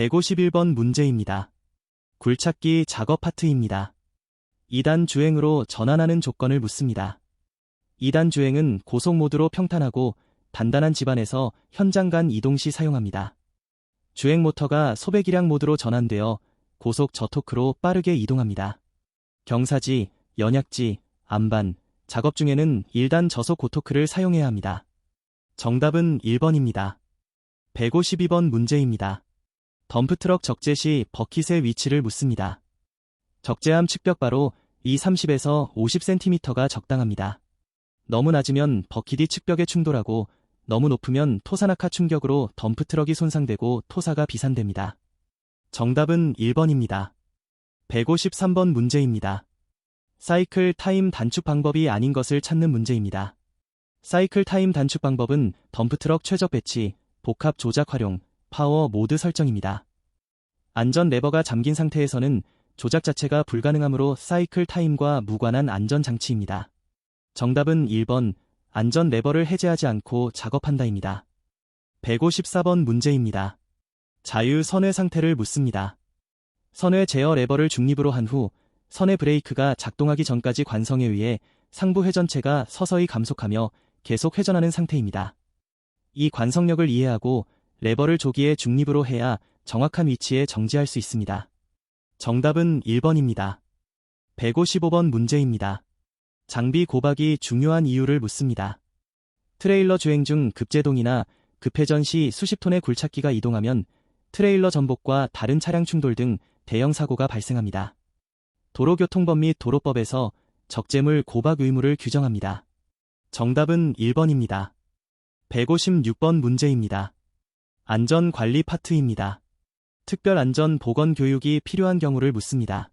151번 문제입니다. 굴착기 작업 파트입니다. 2단 주행으로 전환하는 조건을 묻습니다. 2단 주행은 고속 모드로 평탄하고 단단한 집안에서 현장 간 이동 시 사용합니다. 주행 모터가 소배기량 모드로 전환되어 고속 저토크로 빠르게 이동합니다. 경사지, 연약지, 안반, 작업 중에는 1단 저속 고토크를 사용해야 합니다. 정답은 1번입니다. 152번 문제입니다. 덤프트럭 적재 시 버킷의 위치를 묻습니다. 적재함 측벽바로 230에서 50cm가 적당합니다. 너무 낮으면 버킷이 측벽에 충돌하고 너무 높으면 토사낙하 충격으로 덤프트럭이 손상되고 토사가 비산됩니다. 정답은 1번입니다. 153번 문제입니다. 사이클 타임 단축 방법이 아닌 것을 찾는 문제입니다. 사이클 타임 단축 방법은 덤프트럭 최적 배치, 복합 조작 활용, 파워 모드 설정입니다. 안전 레버가 잠긴 상태에서는 조작 자체가 불가능하므로 사이클 타임과 무관한 안전 장치입니다. 정답은 1번, 안전 레버를 해제하지 않고 작업한다입니다. 154번 문제입니다. 자유 선회 상태를 묻습니다. 선회 제어 레버를 중립으로 한 후 선회 브레이크가 작동하기 전까지 관성에 의해 상부 회전체가 서서히 감속하며 계속 회전하는 상태입니다. 이 관성력을 이해하고 레버를 조기에 중립으로 해야 정확한 위치에 정지할 수 있습니다. 정답은 1번입니다. 155번 문제입니다. 장비 고박이 중요한 이유를 묻습니다. 트레일러 주행 중 급제동이나 급회전 시 수십 톤의 굴착기가 이동하면 트레일러 전복과 다른 차량 충돌 등 대형 사고가 발생합니다. 도로교통법 및 도로법에서 적재물 고박 의무를 규정합니다. 정답은 1번입니다. 156번 문제입니다. 안전관리 파트입니다. 특별안전보건교육이 필요한 경우를 묻습니다.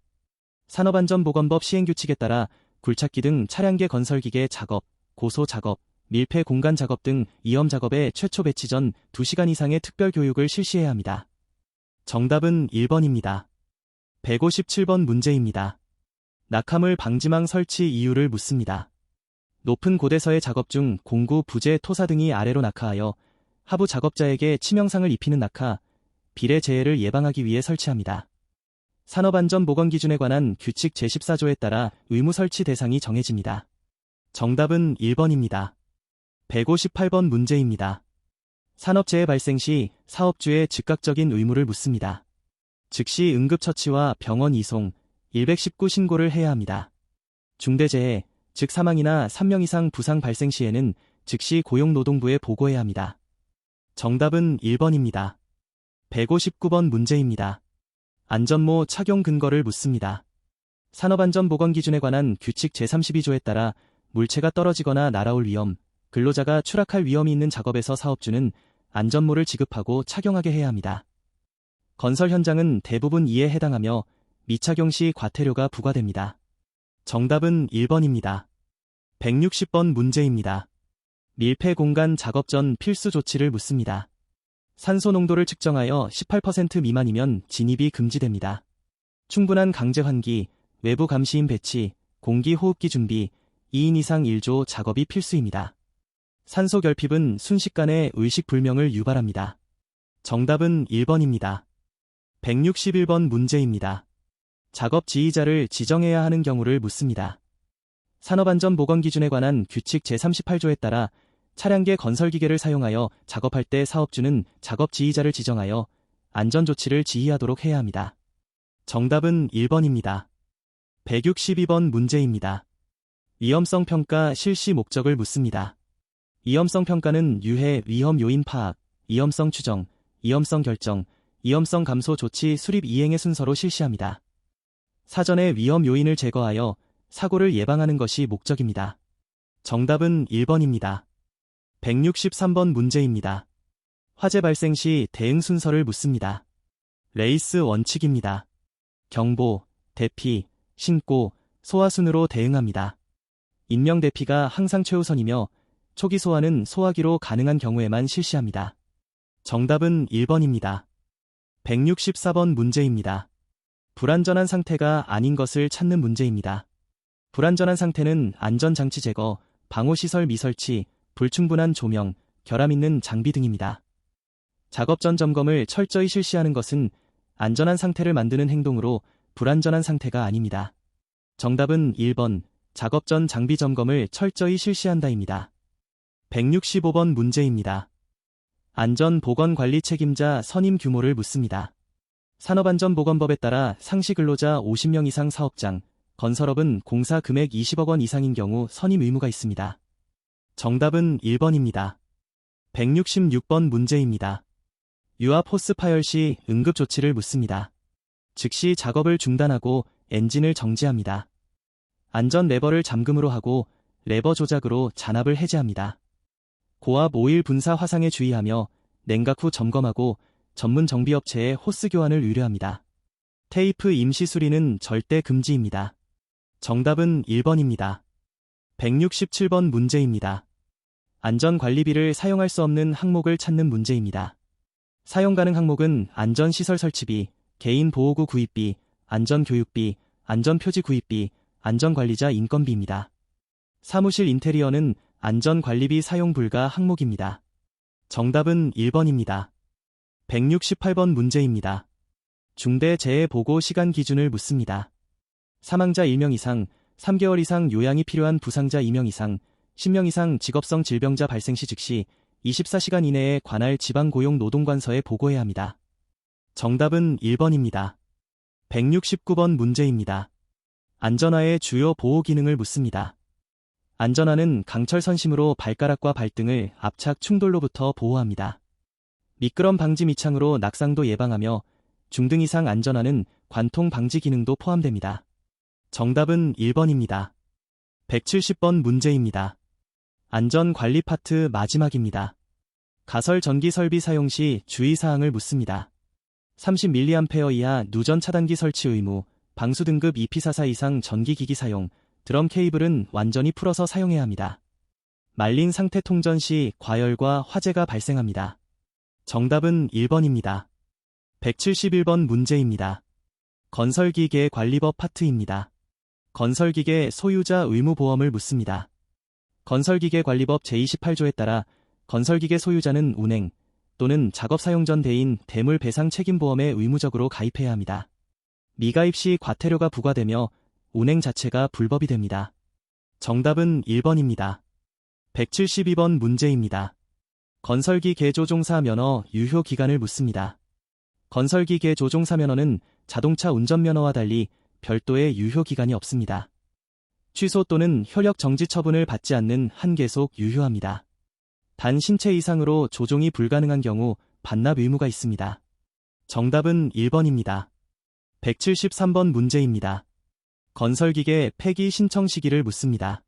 산업안전보건법 시행규칙에 따라 굴착기 등 차량계 건설기계 작업, 고소 작업, 밀폐 공간 작업 등 위험 작업에 최초 배치 전 2시간 이상의 특별교육을 실시해야 합니다. 정답은 1번입니다. 157번 문제입니다. 낙하물 방지망 설치 이유를 묻습니다. 높은 고대서의 작업 중 공구, 부재, 토사 등이 아래로 낙하하여 하부 작업자에게 치명상을 입히는 낙하, 비례 재해를 예방하기 위해 설치합니다. 산업안전보건기준에 관한 규칙 제14조에 따라 의무 설치 대상이 정해집니다. 정답은 1번입니다. 158번 문제입니다. 산업재해 발생 시 사업주의 즉각적인 의무를 묻습니다. 즉시 응급처치와 병원 이송, 119 신고를 해야 합니다. 중대재해, 즉 사망이나 3명 이상 부상 발생 시에는 즉시 고용노동부에 보고해야 합니다. 정답은 1번입니다. 159번 문제입니다. 안전모 착용 근거를 묻습니다. 산업안전보건기준에 관한 규칙 제32조에 따라 물체가 떨어지거나 날아올 위험, 근로자가 추락할 위험이 있는 작업에서 사업주는 안전모를 지급하고 착용하게 해야 합니다. 건설 현장은 대부분 이에 해당하며 미착용 시 과태료가 부과됩니다. 정답은 1번입니다. 160번 문제입니다. 밀폐 공간 작업 전 필수 조치를 묻습니다. 산소 농도를 측정하여 18% 미만이면 진입이 금지됩니다. 충분한 강제 환기, 외부 감시인 배치, 공기 호흡기 준비, 2인 이상 1조 작업이 필수입니다. 산소 결핍은 순식간에 의식 불명을 유발합니다. 정답은 1번입니다. 161번 문제입니다. 작업 지휘자를 지정해야 하는 경우를 묻습니다. 산업안전보건기준에 관한 규칙 제38조에 따라 차량계 건설기계를 사용하여 작업할 때 사업주는 작업 지휘자를 지정하여 안전조치를 지휘하도록 해야 합니다. 정답은 1번입니다. 162번 문제입니다. 위험성 평가 실시 목적을 묻습니다. 위험성 평가는 유해 위험 요인 파악, 위험성 추정, 위험성 결정, 위험성 감소 조치 수립 이행의 순서로 실시합니다. 사전에 위험 요인을 제거하여 사고를 예방하는 것이 목적입니다. 정답은 1번입니다. 163번 문제입니다. 화재 발생 시 대응 순서를 묻습니다. 레이스 원칙입니다. 경보, 대피, 신고, 소화 순으로 대응합니다. 인명 대피가 항상 최우선이며 초기 소화는 소화기로 가능한 경우에만 실시합니다. 정답은 1번입니다. 164번 문제입니다. 불안전한 상태가 아닌 것을 찾는 문제입니다. 불안전한 상태는 안전장치 제거, 방호시설 미설치, 불충분한 조명, 결함 있는 장비 등입니다. 작업 전 점검을 철저히 실시하는 것은 안전한 상태를 만드는 행동으로 불안전한 상태가 아닙니다. 정답은 1번. 작업 전 장비 점검을 철저히 실시한다입니다. 165번 문제입니다. 안전보건관리 책임자 선임 규모를 묻습니다. 산업안전보건법에 따라 상시 근로자 50명 이상 사업장, 건설업은 공사 금액 20억 원 이상인 경우 선임 의무가 있습니다. 정답은 1번입니다. 166번 문제입니다. 유압 호스 파열 시 응급 조치를 묻습니다. 즉시 작업을 중단하고 엔진을 정지합니다. 안전 레버를 잠금으로 하고 레버 조작으로 잔압을 해제합니다. 고압 오일 분사 화상에 주의하며 냉각 후 점검하고 전문 정비업체에 호스 교환을 의뢰합니다. 테이프 임시 수리는 절대 금지입니다. 정답은 1번입니다. 167번 문제입니다. 안전관리비를 사용할 수 없는 항목을 찾는 문제입니다. 사용 가능 항목은 안전시설 설치비, 개인보호구 구입비, 안전교육비, 안전표지 구입비, 안전관리자 인건비입니다. 사무실 인테리어는 안전관리비 사용 불가 항목입니다. 정답은 1번입니다. 168번 문제입니다. 중대재해보고 시간 기준을 묻습니다. 사망자 1명 이상, 3개월 이상 요양이 필요한 부상자 2명 이상, 10명 이상 직업성 질병자 발생 시 즉시 24시간 이내에 관할 지방고용노동관서에 보고해야 합니다. 정답은 1번입니다. 169번 문제입니다. 안전화의 주요 보호 기능을 묻습니다. 안전화는 강철 선심으로 발가락과 발등을 압착 충돌로부터 보호합니다. 미끄럼 방지 밑창으로 낙상도 예방하며 중등 이상 안전화는 관통 방지 기능도 포함됩니다. 정답은 1번입니다. 170번 문제입니다. 안전관리 파트 마지막입니다. 가설 전기 설비 사용 시 주의사항을 묻습니다. 30mA 이하 누전 차단기 설치 의무, 방수 등급 EP44 이상 전기기기 사용, 드럼 케이블은 완전히 풀어서 사용해야 합니다. 말린 상태 통전 시 과열과 화재가 발생합니다. 정답은 1번입니다. 171번 문제입니다. 건설기계 관리법 파트입니다. 건설기계 소유자 의무보험을 묻습니다. 건설기계 관리법 제28조에 따라 건설기계 소유자는 운행 또는 작업 사용 전 대인 대물 배상 책임보험에 의무적으로 가입해야 합니다. 미가입 시 과태료가 부과되며 운행 자체가 불법이 됩니다. 정답은 1번입니다. 172번 문제입니다. 건설기 개조종사 면허 유효 기간을 묻습니다. 건설기 개조종사 면허는 자동차 운전면허와 달리 별도의 유효 기간이 없습니다. 취소 또는 효력 정지 처분을 받지 않는 한 계속 유효합니다. 단 신체 이상으로 조종이 불가능한 경우 반납 의무가 있습니다. 정답은 1번입니다. 173번 문제입니다. 건설기계 폐기 신청 시기를 묻습니다.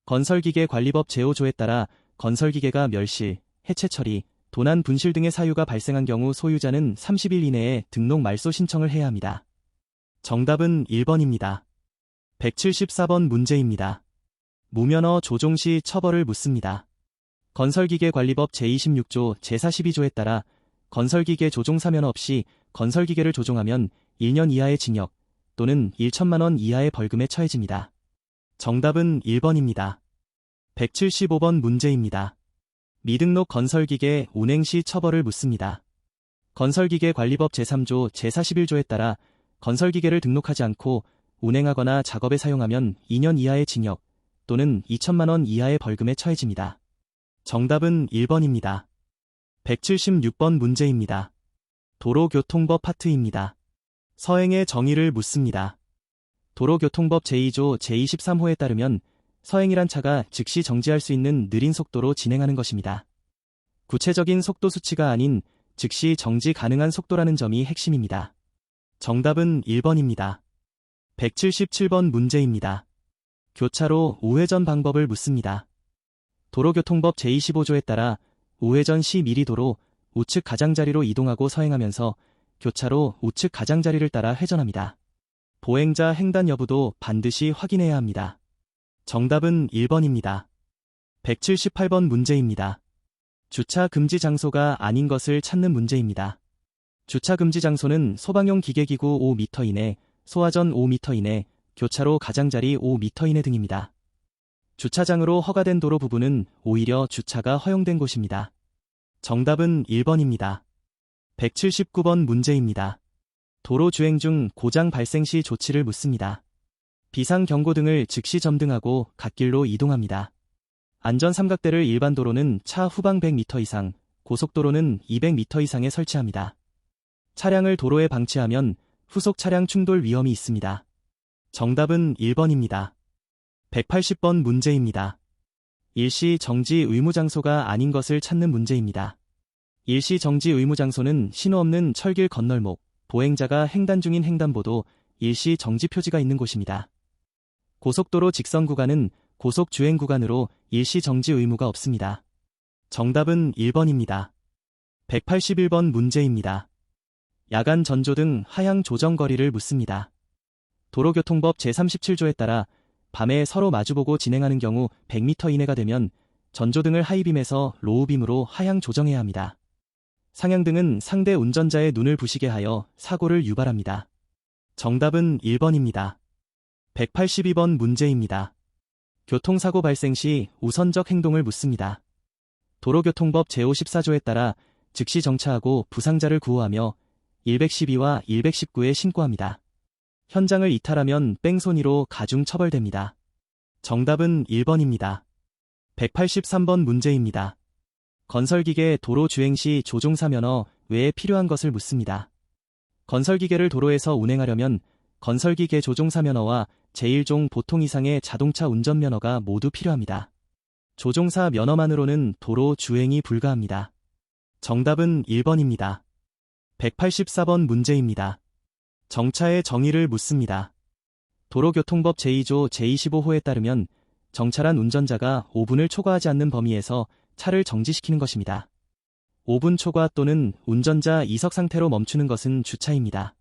건설기계 관리법 제5조에 따라 건설기계가 멸실, 해체 처리, 도난 분실 등의 사유가 발생한 경우 소유자는 30일 이내에 등록 말소 신청을 해야 합니다. 정답은 1번입니다. 174번 문제입니다. 무면허 조종 시 처벌을 묻습니다. 건설기계 관리법 제26조 제42조에 따라 건설기계 조종사 면허 없이 건설기계를 조종하면 1년 이하의 징역 또는 1천만 원 이하의 벌금에 처해집니다. 정답은 1번입니다. 175번 문제입니다. 미등록 건설기계 운행 시 처벌을 묻습니다. 건설기계 관리법 제3조 제41조에 따라 건설기계를 등록하지 않고 운행하거나 작업에 사용하면 2년 이하의 징역 또는 2천만 원 이하의 벌금에 처해집니다. 정답은 1번입니다. 176번 문제입니다. 도로교통법 파트입니다. 서행의 정의를 묻습니다. 도로교통법 제2조 제23호에 따르면 서행이란 차가 즉시 정지할 수 있는 느린 속도로 진행하는 것입니다. 구체적인 속도 수치가 아닌 즉시 정지 가능한 속도라는 점이 핵심입니다. 정답은 1번입니다. 177번 문제입니다. 교차로 우회전 방법을 묻습니다. 도로교통법 제25조에 따라 우회전 시 미리 도로 우측 가장자리로 이동하고 서행하면서 교차로 우측 가장자리를 따라 회전합니다. 보행자 횡단 여부도 반드시 확인해야 합니다. 정답은 1번입니다. 178번 문제입니다. 주차 금지 장소가 아닌 것을 찾는 문제입니다. 주차 금지 장소는 소방용 기계기구 5m 이내, 소화전 5m 이내, 교차로 가장자리 5m 이내 등입니다. 주차장으로 허가된 도로 부분은 오히려 주차가 허용된 곳입니다. 정답은 1번입니다. 179번 문제입니다. 도로 주행 중 고장 발생 시 조치를 묻습니다. 비상 경고등을 즉시 점등하고 갓길로 이동합니다. 안전 삼각대를 일반 도로는 차 후방 100m 이상, 고속도로는 200m 이상에 설치합니다. 차량을 도로에 방치하면 후속 차량 충돌 위험이 있습니다. 정답은 1번입니다. 180번 문제입니다. 일시 정지 의무 장소가 아닌 것을 찾는 문제입니다. 일시 정지 의무 장소는 신호 없는 철길 건널목, 보행자가 횡단 중인 횡단보도, 일시 정지 표지가 있는 곳입니다. 고속도로 직선 구간은 고속 주행 구간으로 일시 정지 의무가 없습니다. 정답은 1번입니다. 181번 문제입니다. 야간 전조등 하향 조정 거리를 묻습니다. 도로교통법 제37조에 따라 밤에 서로 마주보고 진행하는 경우 100m 이내가 되면 전조등을 하이빔에서 로우빔으로 하향 조정해야 합니다. 상향등은 상대 운전자의 눈을 부시게 하여 사고를 유발합니다. 정답은 1번입니다. 182번 문제입니다. 교통사고 발생 시 우선적 행동을 묻습니다. 도로교통법 제54조에 따라 즉시 정차하고 부상자를 구호하며 112와 119에 신고합니다. 현장을 이탈하면 뺑소니로 가중 처벌됩니다. 정답은 1번입니다. 183번 문제입니다. 건설기계 도로 주행 시 조종사 면허 외에 필요한 것을 묻습니다. 건설기계를 도로에서 운행하려면 건설기계 조종사 면허와 제1종 보통 이상의 자동차 운전면허가 모두 필요합니다. 조종사 면허만으로는 도로 주행이 불가합니다. 정답은 1번입니다. 184번 문제입니다. 정차의 정의를 묻습니다. 도로교통법 제2조 제25호에 따르면 정차란 운전자가 5분을 초과하지 않는 범위에서 차를 정지시키는 것입니다. 5분 초과 또는 운전자 이석 상태로 멈추는 것은 주차입니다.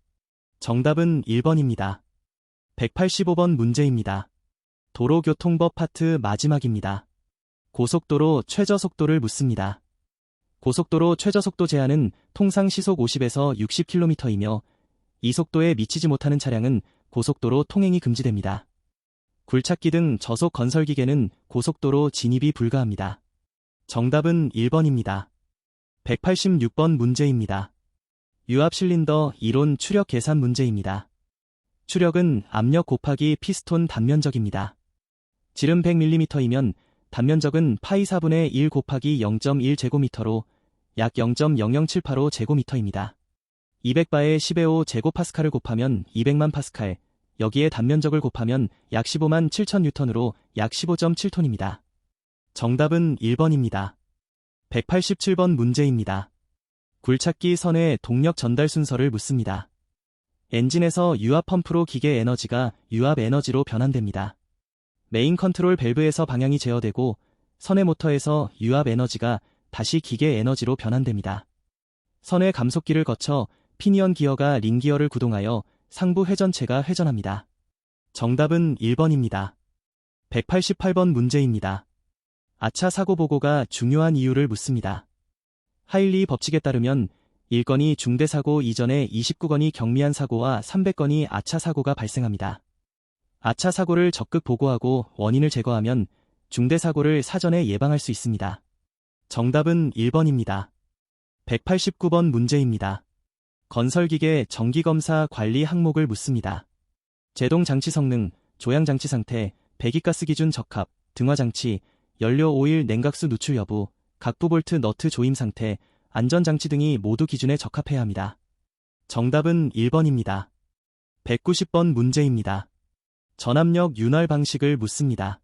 정답은 1번입니다. 185번 문제입니다. 도로교통법 파트 마지막입니다. 고속도로 최저속도를 묻습니다. 고속도로 최저속도 제한은 통상 시속 50에서 60km이며 이 속도에 미치지 못하는 차량은 고속도로 통행이 금지됩니다. 굴착기 등 저속 건설기계는 고속도로 진입이 불가합니다. 정답은 1번입니다. 186번 문제입니다. 유압 실린더 이론 추력 계산 문제입니다. 추력은 압력 곱하기 피스톤 단면적입니다. 지름 100mm이면 단면적은 파이 4분의 1 곱하기 0.1제곱미터로 약 0.0078호 제곱미터입니다. 200바에 10의 5 제곱파스칼을 곱하면 200만 파스칼, 여기에 단면적을 곱하면 약 15만 7천 뉴턴으로 약 15.7톤입니다. 정답은 1번입니다. 187번 문제입니다. 굴착기 선의 동력 전달 순서를 묻습니다. 엔진에서 유압 펌프로 기계 에너지가 유압 에너지로 변환됩니다. 메인 컨트롤 밸브에서 방향이 제어되고 선의 모터에서 유압 에너지가 다시 기계 에너지로 변환됩니다. 선의 감속기를 거쳐 피니언 기어가 링 기어를 구동하여 상부 회전체가 회전합니다. 정답은 1번입니다. 188번 문제입니다. 아차 사고 보고가 중요한 이유를 묻습니다. 하일리 법칙에 따르면 1건이 중대사고 이전에 29건이 경미한 사고와 300건이 아차 사고가 발생합니다. 아차 사고를 적극 보고하고 원인을 제거하면 중대사고를 사전에 예방할 수 있습니다. 정답은 1번입니다. 189번 문제입니다. 건설기계 정기검사 관리 항목을 묻습니다. 제동장치 성능, 조향장치 상태, 배기가스 기준 적합, 등화장치, 연료 오일 냉각수 누출 여부, 각부 볼트 너트 조임 상태, 안전장치 등이 모두 기준에 적합해야 합니다. 정답은 1번입니다. 190번 문제입니다. 전압력 윤활 방식을 묻습니다.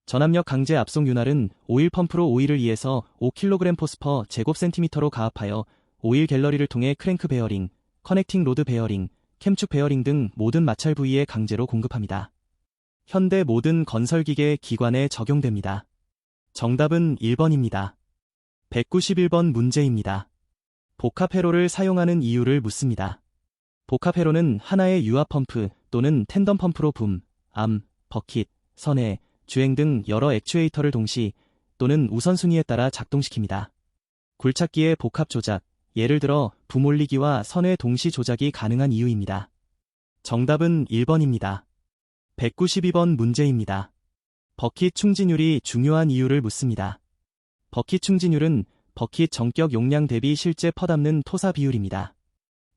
전압력 강제 압속 윤활은 오일 펌프로 오일을 2에서 5kg 포스/per 제곱센티미터로 가압하여 오일 갤러리를 통해 크랭크 베어링, 커넥팅 로드 베어링, 캠축 베어링 등 모든 마찰 부위에 강제로 공급합니다. 현대 모든 건설기계 기관에 적용됩니다. 정답은 1번입니다. 191번 문제입니다. 복합회로를 사용하는 이유를 묻습니다. 복합회로는 하나의 유압 펌프 또는 텐덤 펌프로 붐, 암, 버킷, 선해, 주행 등 여러 액추에이터를 동시 또는 우선순위에 따라 작동시킵니다. 굴착기의 복합 조작, 예를 들어 붐 올리기와 선해 동시 조작이 가능한 이유입니다. 정답은 1번입니다. 192번 문제입니다. 버킷 충진율이 중요한 이유를 묻습니다. 버킷 충진율은 버킷 정격 용량 대비 실제 퍼담는 토사 비율입니다.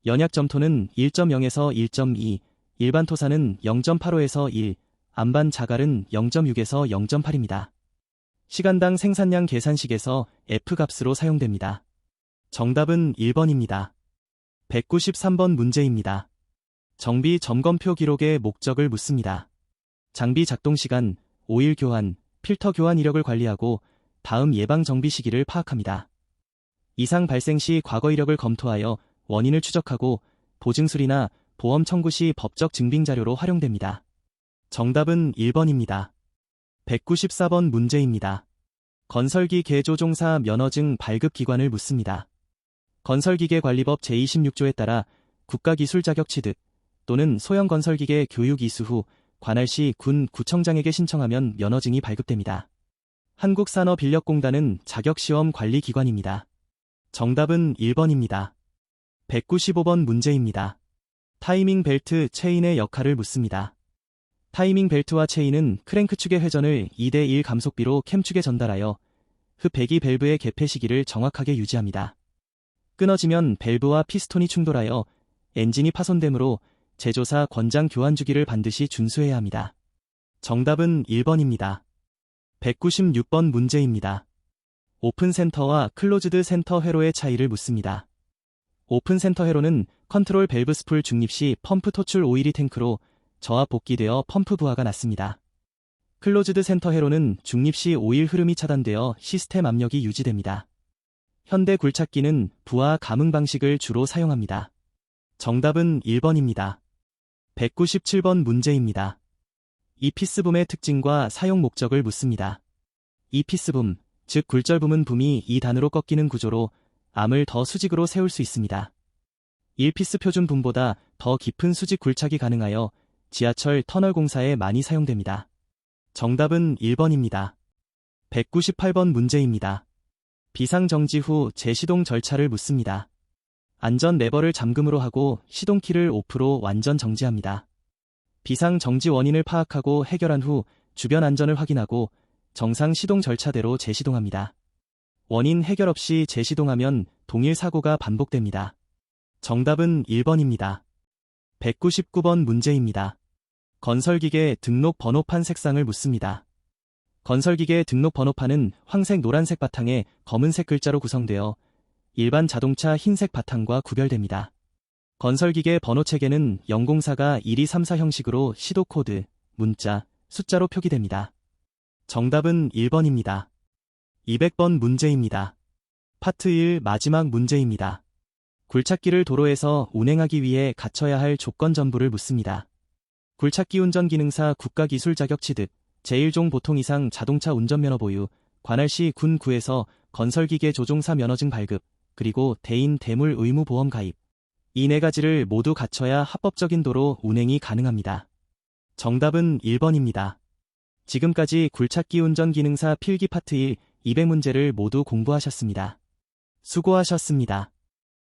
연약 점토는 1.0에서 1.2, 일반 토사는 0.85에서 1, 안반 자갈은 0.6에서 0.8입니다. 시간당 생산량 계산식에서 F값으로 사용됩니다. 정답은 1번입니다. 193번 문제입니다. 정비 점검표 기록의 목적을 묻습니다. 장비 작동 시간, 오일 교환, 필터 교환 이력을 관리하고 다음 예방 정비 시기를 파악합니다. 이상 발생 시 과거 이력을 검토하여 원인을 추적하고 보증수리나 보험 청구 시 법적 증빙 자료로 활용됩니다. 정답은 1번입니다. 194번 문제입니다. 건설기 개조종사 면허증 발급 기관을 묻습니다. 건설기계관리법 제26조에 따라 국가기술 자격 취득 또는 소형 건설기계 교육 이수 후 관할 시 군 구청장에게 신청하면 면허증이 발급됩니다. 한국산업인력공단은 자격시험 관리기관입니다. 정답은 1번입니다. 195번 문제입니다. 타이밍 벨트 체인의 역할을 묻습니다. 타이밍 벨트와 체인은 크랭크축의 회전을 2:1 감속비로 캠축에 전달하여 배기 밸브의 개폐 시기를 정확하게 유지합니다. 끊어지면 밸브와 피스톤이 충돌하여 엔진이 파손되므로 제조사 권장 교환 주기를 반드시 준수해야 합니다. 정답은 1번입니다. 196번 문제입니다. 오픈 센터와 클로즈드 센터 회로의 차이를 묻습니다. 오픈 센터 회로는 컨트롤 밸브 스풀 중립 시 펌프 토출 오일이 탱크로 저압 복귀되어 펌프 부하가 났습니다. 클로즈드 센터 회로는 중립 시 오일 흐름이 차단되어 시스템 압력이 유지됩니다. 현대 굴착기는 부하 감응 방식을 주로 사용합니다. 정답은 1번입니다. 197번 문제입니다. 이 피스붐의 특징과 사용 목적을 묻습니다. 이 피스붐, 즉 굴절붐은 붐이 2단으로 꺾이는 구조로 암을 더 수직으로 세울 수 있습니다. 1피스 표준 붐보다 더 깊은 수직 굴착이 가능하여 지하철 터널 공사에 많이 사용됩니다. 정답은 1번입니다. 198번 문제입니다. 비상정지 후 재시동 절차를 묻습니다. 안전 레버를 잠금으로 하고 시동키를 오프로 완전 정지합니다. 비상정지 원인을 파악하고 해결한 후 주변 안전을 확인하고 정상 시동 절차대로 재시동합니다. 원인 해결 없이 재시동하면 동일 사고가 반복됩니다. 정답은 1번입니다. 199번 문제입니다. 건설기계 등록 번호판 색상을 묻습니다. 건설기계 등록 번호판은 황색 노란색 바탕에 검은색 글자로 구성되어 일반 자동차 흰색 바탕과 구별됩니다. 건설기계 번호체계는 004가 1234 형식으로 시도 코드, 문자, 숫자로 표기됩니다. 정답은 1번입니다. 200번 문제입니다. 파트 1 마지막 문제입니다. 굴착기를 도로에서 운행하기 위해 갖춰야 할 조건 전부를 묻습니다. 굴착기 운전기능사 국가기술 자격 취득, 제1종 보통 이상 자동차 운전면허 보유, 관할 시 군 구에서 건설기계 조종사 면허증 발급, 그리고 대인 대물 의무 보험 가입. 이 4가지를 모두 갖춰야 합법적인 도로 운행이 가능합니다. 정답은 1번입니다. 지금까지 굴착기 운전기능사 필기 파트 1 200문제를 모두 공부하셨습니다. 수고하셨습니다.